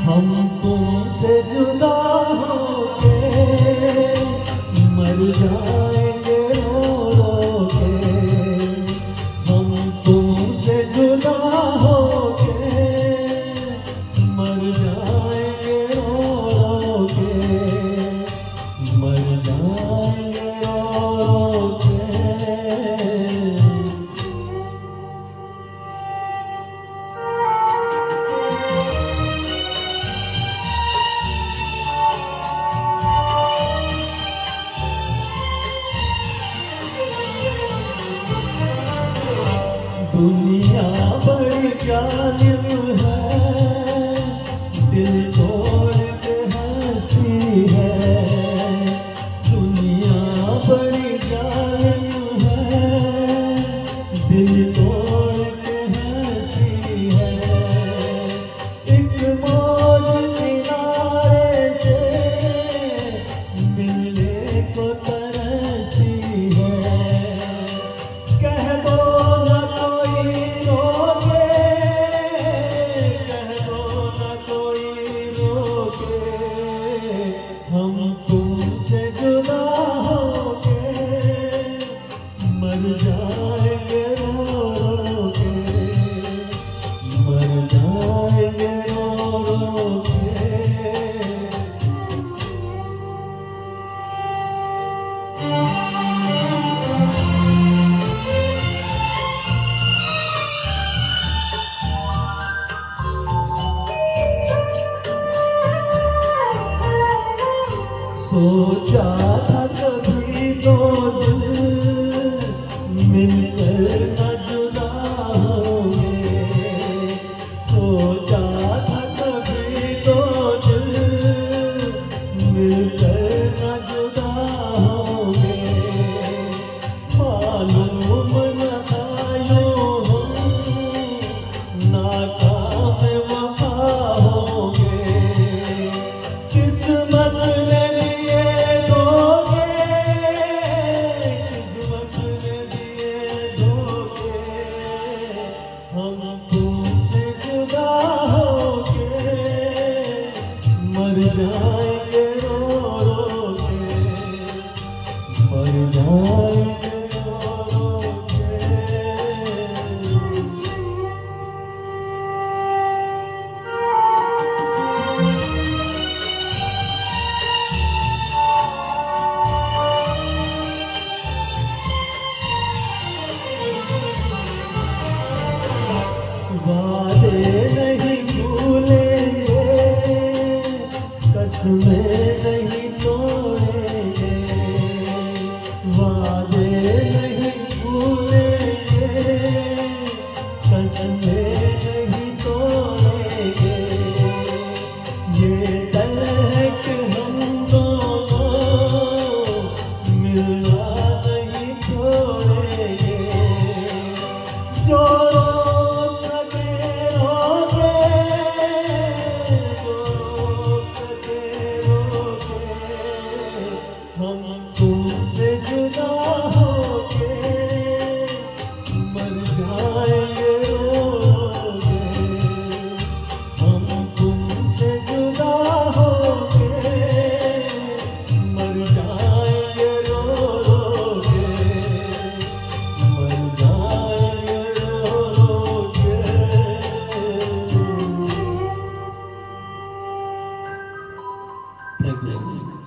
हम तुमसे जुदा होके मर जाएंगे रो रो के। हम तुमसे जुदा होके मर जाएंगे रो रो के। मर जाएंगे रो रो के। दुनिया बड़ी जालिम है, दिल तोड़ के हंसती है। दुनिया बड़ी जालिम है, दिल तोड़ के हंसती है। एक मौज किनारे से मिलने को तरसती है। कह दो न कोई रोके, कह दो न कोई रोके। हम तुमसे जुदा होके मर जाएंगे रो रो के। मर जाएंगे रो रो के। सोचा था कभी तो दिल मिलकर न जुदा होंगे। सोचा था कभी तो दिल मिलकर न जुदा होंगे। मालूम न था यूं हम नाकाम वफा होंगे। किस्मत ने हम तुमसे जुदा होके मर जाएंगे रो रो के। मर जाएंगे रो रो के। वादे नहीं भूलेंगे, कसमें नहीं तोड़ेंगे। वादे नहीं भूलेंगे, कसमें नहीं तोड़ेंगे। ये तय है कि हम दोनों मिलना नहीं छोड़ेंगे। जो हम तुमसे जुदा होके मर जाएंगे रो के। हम तुमसे जुदा होके मर जाएंगे रो के। मर जाएंगे रो के। Thank you.